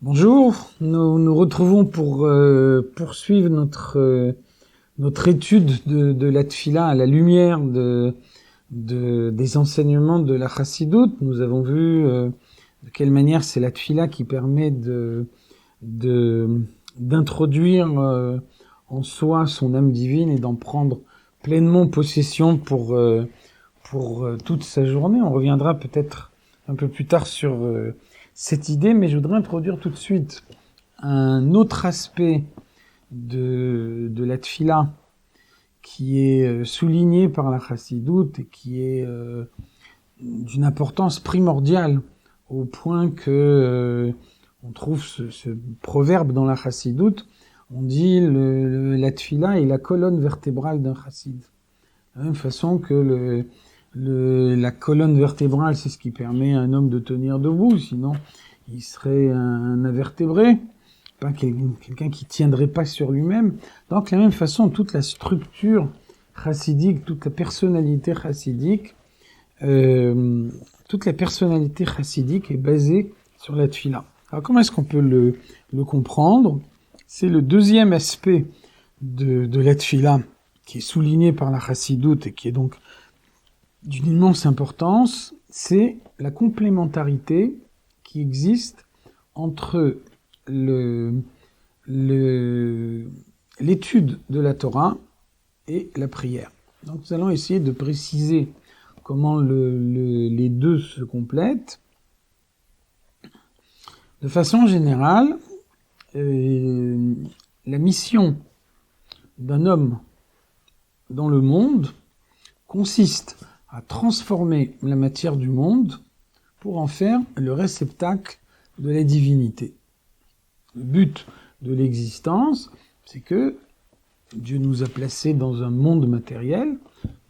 Bonjour, nous nous retrouvons pour poursuivre notre étude de la Tfila à la lumière des enseignements de la Chassidoute. Nous avons vu de quelle manière c'est la Tfila qui permet d'introduire en soi son âme divine et d'en prendre pleinement possession pour toute sa journée. On reviendra peut-être un peu plus tard sur cette idée, mais je voudrais introduire tout de suite un autre aspect de la Tfila qui est souligné par la Chassidoute et qui est d'une importance primordiale au point que on trouve ce proverbe dans la Chassidoute. On dit la Tfila est la colonne vertébrale d'un chassid. De la même façon que la colonne vertébrale, c'est ce qui permet à un homme de tenir debout, sinon il serait un invertébré, pas quelqu'un qui tiendrait pas sur lui-même. Donc, de la même façon, toute la structure chassidique, toute la personnalité chassidique est basée sur la Tfila. Alors, comment est-ce qu'on peut le comprendre? C'est le deuxième aspect de la Tfila qui est souligné par la Chassidoute et qui est donc d'une immense importance, c'est la complémentarité qui existe entre l'étude de la Torah et la prière. Donc nous allons essayer de préciser comment les deux se complètent. De façon générale, la mission d'un homme dans le monde consiste à transformer la matière du monde pour en faire le réceptacle de la divinité. Le but de l'existence, c'est que Dieu nous a placés dans un monde matériel.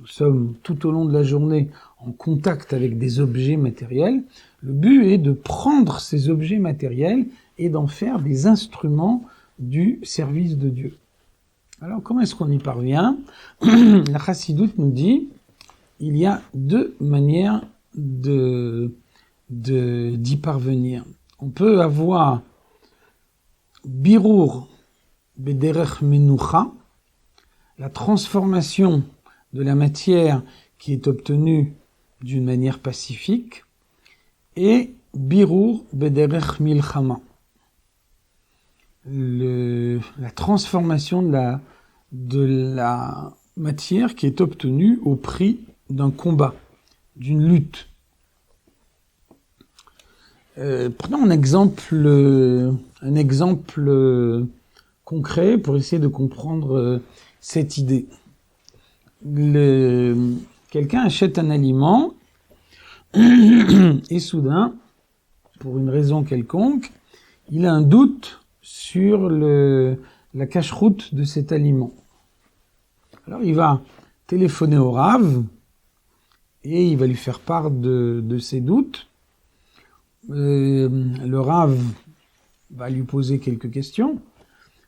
Nous sommes tout au long de la journée en contact avec des objets matériels. Le but est de prendre ces objets matériels et d'en faire des instruments du service de Dieu. Alors, comment est-ce qu'on y parvient? La Chassidoute nous dit il y a deux manières d'y parvenir. On peut avoir birur bederech menucha, la transformation de la matière qui est obtenue d'une manière pacifique, et birur bederech milchama, la transformation de la matière qui est obtenue au prix d'un combat, d'une lutte. Prenons un exemple concret pour essayer de comprendre cette idée. Quelqu'un achète un aliment et soudain, pour une raison quelconque, il a un doute sur la cacheroute de cet aliment. Alors il va téléphoner au Rav et il va lui faire part de ses doutes. Le Rav va lui poser quelques questions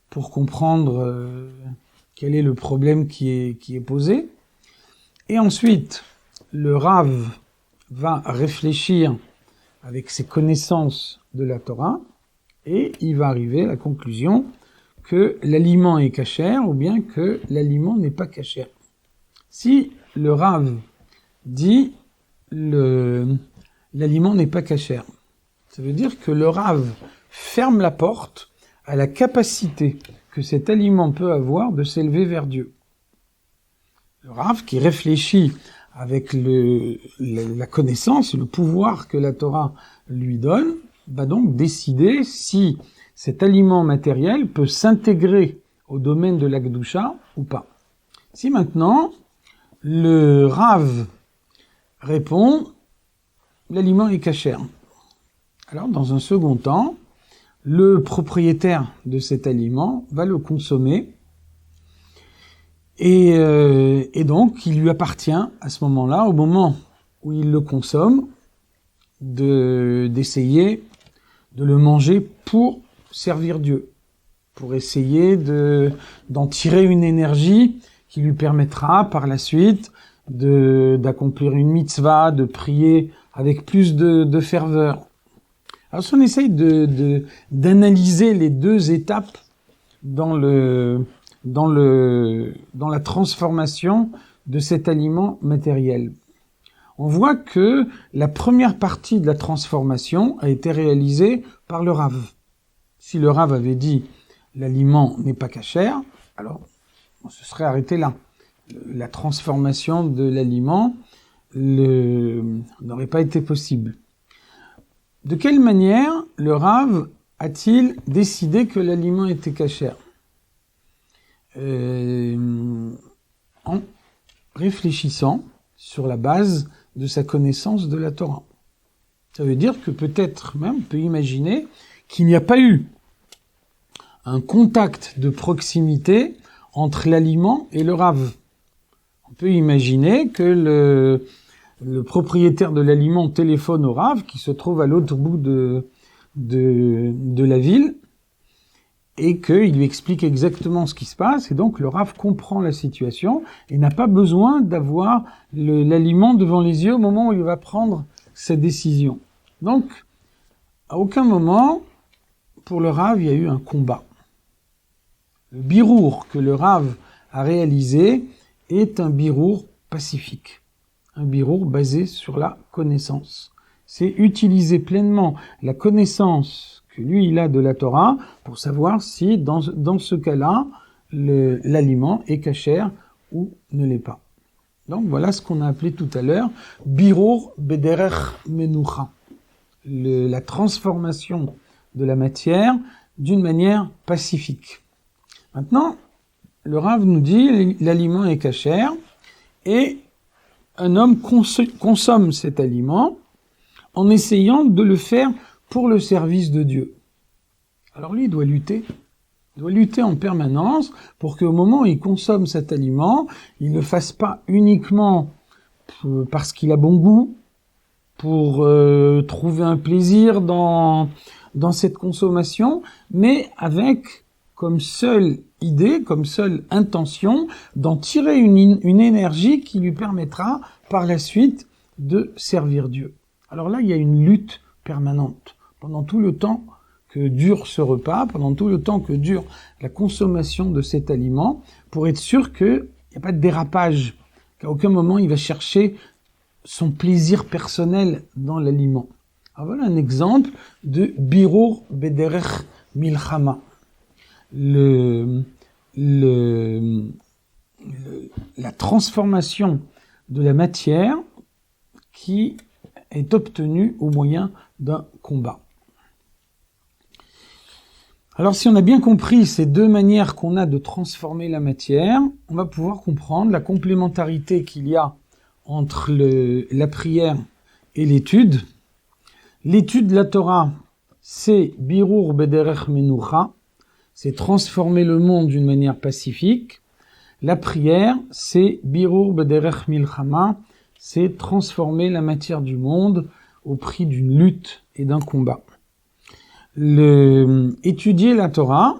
pour comprendre quel est le problème qui est posé. Et ensuite, le Rav va réfléchir avec ses connaissances de la Torah et il va arriver à la conclusion que l'aliment est cachère ou bien que l'aliment n'est pas cachère. Si le Rav dit l'aliment n'est pas cachère, ça veut dire que le Rav ferme la porte à la capacité que cet aliment peut avoir de s'élever vers Dieu. Le Rav qui réfléchit avec la connaissance, le pouvoir que la Torah lui donne, va donc décider si cet aliment matériel peut s'intégrer au domaine de la Kedusha ou pas. Si maintenant, le Rav répond, l'aliment est cachère. Alors, dans un second temps, le propriétaire de cet aliment va le consommer et donc il lui appartient à ce moment-là, au moment où il le consomme, d'essayer de le manger pour servir Dieu, pour essayer d'en tirer une énergie qui lui permettra par la suite d'accomplir une mitzvah, de prier avec plus de ferveur. Alors si on essaye d'analyser les deux étapes dans la transformation de cet aliment matériel, on voit que la première partie de la transformation a été réalisée par le Rav. Si le Rav avait dit l'aliment n'est pas cachère, alors on se serait arrêté là. La transformation de l'aliment n'aurait pas été possible. De quelle manière le Rav a-t-il décidé que l'aliment était cachère ? En réfléchissant sur la base de sa connaissance de la Torah. Ça veut dire que peut-être même, on peut imaginer qu'il n'y a pas eu un contact de proximité entre l'aliment et le Rav. On peut imaginer que le propriétaire de l'aliment téléphone au Rav, qui se trouve à l'autre bout de la ville, et qu'il lui explique exactement ce qui se passe, et donc le Rav comprend la situation, et n'a pas besoin d'avoir l'aliment devant les yeux au moment où il va prendre sa décision. Donc, à aucun moment, pour le Rav, il y a eu un combat. Le birour que le Rav a réalisé est un birour pacifique, un birour basé sur la connaissance. C'est utiliser pleinement la connaissance que lui, il a de la Torah pour savoir si, dans ce cas-là, l'aliment est cachère ou ne l'est pas. Donc voilà ce qu'on a appelé tout à l'heure birour bederech menucha, la transformation de la matière d'une manière pacifique. Maintenant, le Rav nous dit l'aliment est cachère et un homme consomme cet aliment en essayant de le faire pour le service de Dieu. Alors lui, il doit lutter en permanence pour qu'au moment où il consomme cet aliment, il ne le fasse pas uniquement parce qu'il a bon goût, pour trouver un plaisir dans cette consommation, mais avec comme seule idée, comme seule intention d'en tirer une énergie qui lui permettra par la suite de servir Dieu. Alors là, il y a une lutte permanente. Pendant tout le temps que dure ce repas, pendant tout le temps que dure la consommation de cet aliment, pour être sûr qu'il n'y a pas de dérapage, qu'à aucun moment il va chercher son plaisir personnel dans l'aliment. Alors voilà un exemple de birour bederech milchama. La transformation de la matière qui est obtenue au moyen d'un combat. Alors si on a bien compris ces deux manières qu'on a de transformer la matière, on va pouvoir comprendre la complémentarité qu'il y a entre la prière et l'étude. L'étude de la Torah, c'est birour bederech menucha, c'est transformer le monde d'une manière pacifique. La prière, c'est birour bederech milchama, c'est transformer la matière du monde au prix d'une lutte et d'un combat. Étudier la Torah,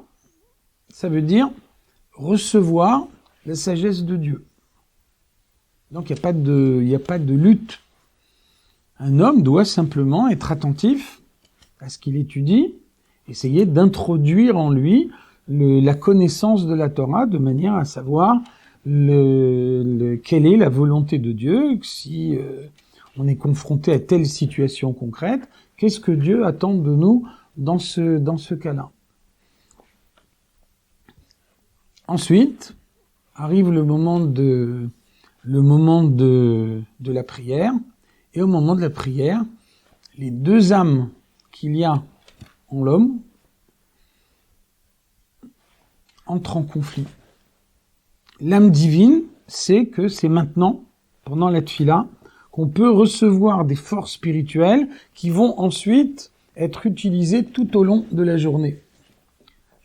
ça veut dire recevoir la sagesse de Dieu. Donc il n'y a pas de lutte. Un homme doit simplement être attentif à ce qu'il étudie, essayer d'introduire en lui la connaissance de la Torah de manière à savoir quelle est la volonté de Dieu, si on est confronté à telle situation concrète, qu'est-ce que Dieu attend de nous dans ce cas-là. Ensuite, arrive le moment de la prière, et au moment de la prière, les deux âmes qu'il y a en l'homme entrent en conflit. L'âme divine sait que c'est maintenant, pendant la tfila, qu'on peut recevoir des forces spirituelles qui vont ensuite être utilisées tout au long de la journée.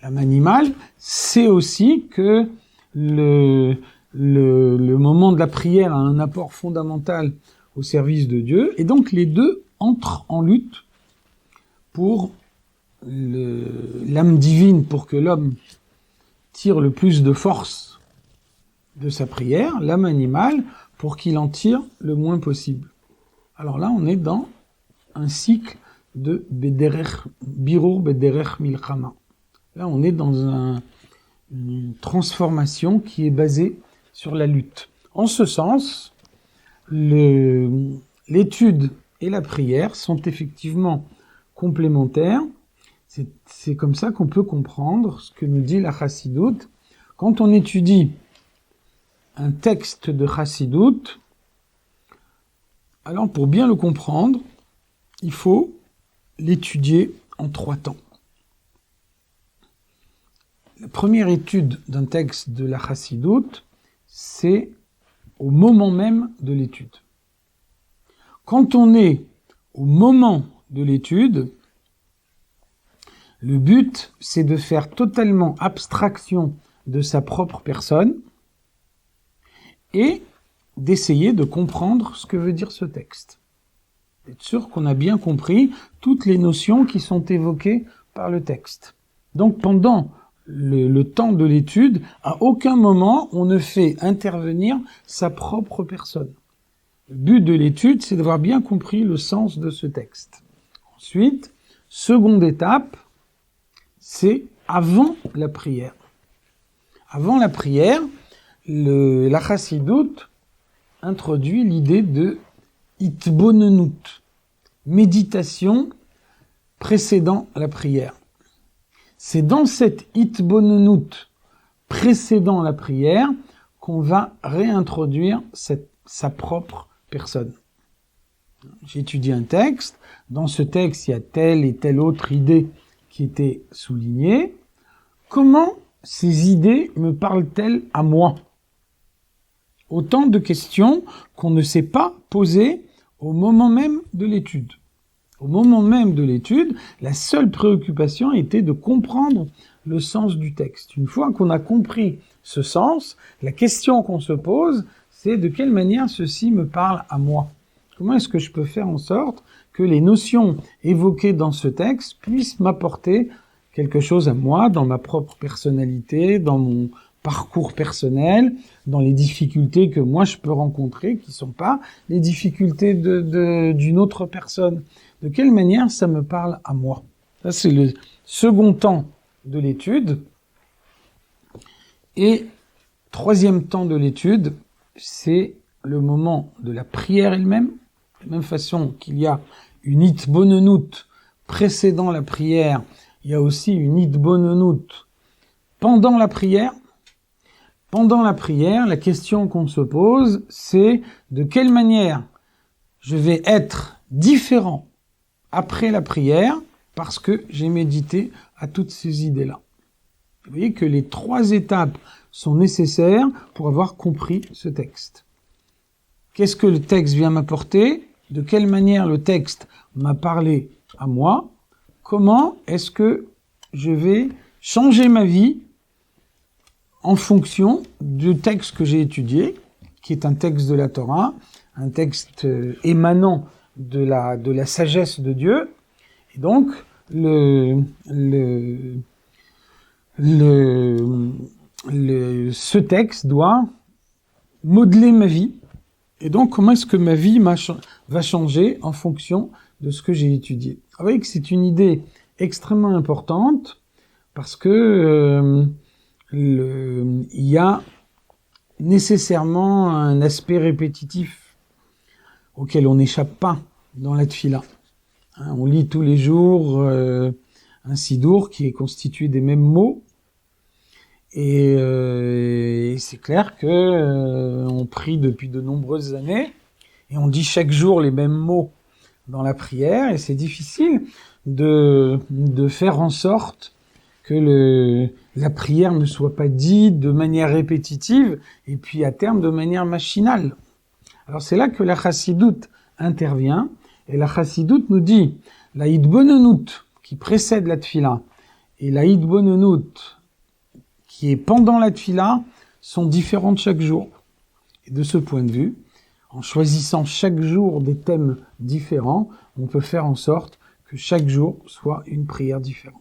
L'âme animale sait aussi que le moment de la prière a un apport fondamental au service de Dieu, et donc les deux entrent en lutte pour l'âme divine, pour que l'homme tire le plus de force de sa prière, l'âme animale, pour qu'il en tire le moins possible. Alors là, on est dans un cycle de Birur Bederech Milchama. Là, on est dans une transformation qui est basée sur la lutte. En ce sens, l'étude et la prière sont effectivement complémentaires. C'est comme ça qu'on peut comprendre ce que nous dit la Chassidoute. Quand on étudie un texte de Chassidoute, alors pour bien le comprendre, il faut l'étudier en 3 temps. La première étude d'un texte de la Chassidoute, c'est au moment même de l'étude. Quand on est au moment de l'étude, le but, c'est de faire totalement abstraction de sa propre personne et d'essayer de comprendre ce que veut dire ce texte. Être sûr qu'on a bien compris toutes les notions qui sont évoquées par le texte. Donc pendant le temps de l'étude, à aucun moment on ne fait intervenir sa propre personne. Le but de l'étude, c'est d'avoir bien compris le sens de ce texte. Ensuite, seconde étape, c'est avant la prière. Avant la prière, la Chassidoute introduit l'idée de Itbonenut, méditation précédant la prière. C'est dans cette Itbonenut précédant la prière qu'on va réintroduire sa propre personne. J'étudie un texte, dans ce texte il y a telle et telle autre idée qui était soulignée. Comment ces idées me parlent-elles à moi ? Autant de questions qu'on ne s'est pas posées au moment même de l'étude. Au moment même de l'étude, la seule préoccupation était de comprendre le sens du texte. Une fois qu'on a compris ce sens, la question qu'on se pose, c'est de quelle manière ceci me parle à moi ? Comment est-ce que je peux faire en sorte que les notions évoquées dans ce texte puissent m'apporter quelque chose à moi, dans ma propre personnalité, dans mon parcours personnel, dans les difficultés que moi je peux rencontrer, qui sont pas les difficultés d'une autre personne. De quelle manière ça me parle à moi ? Ça, c'est le second temps de l'étude. Et troisième temps de l'étude, c'est le moment de la prière elle-même. De la même façon qu'il y a une Itbonenut précédant la prière, il y a aussi une Itbonenut pendant la prière. Pendant la prière, la question qu'on se pose, c'est de quelle manière je vais être différent après la prière parce que j'ai médité à toutes ces idées-là. Vous voyez que les 3 étapes sont nécessaires pour avoir compris ce texte. Qu'est-ce que le texte vient m'apporter ? De quelle manière le texte m'a parlé à moi ? Comment est-ce que je vais changer ma vie en fonction du texte que j'ai étudié, qui est un texte de la Torah, un texte émanant de la sagesse de Dieu. Et donc, ce texte doit modeler ma vie. Et donc, comment est-ce que ma vie va changer en fonction de ce que j'ai étudié ? Vous voyez que c'est une idée extrêmement importante parce que il y a nécessairement un aspect répétitif auquel on n'échappe pas dans la tfila. On lit tous les jours un sidour qui est constitué des mêmes mots. Et c'est clair que on prie depuis de nombreuses années et on dit chaque jour les mêmes mots dans la prière et c'est difficile de faire en sorte que la prière ne soit pas dite de manière répétitive et puis à terme de manière machinale. Alors c'est là que la Chassidoute intervient et la Chassidoute nous dit la Itbonenut qui précède la tfila et la Itbonenut qui est pendant la tfila sont différentes chaque jour. Et de ce point de vue, en choisissant chaque jour des thèmes différents, on peut faire en sorte que chaque jour soit une prière différente.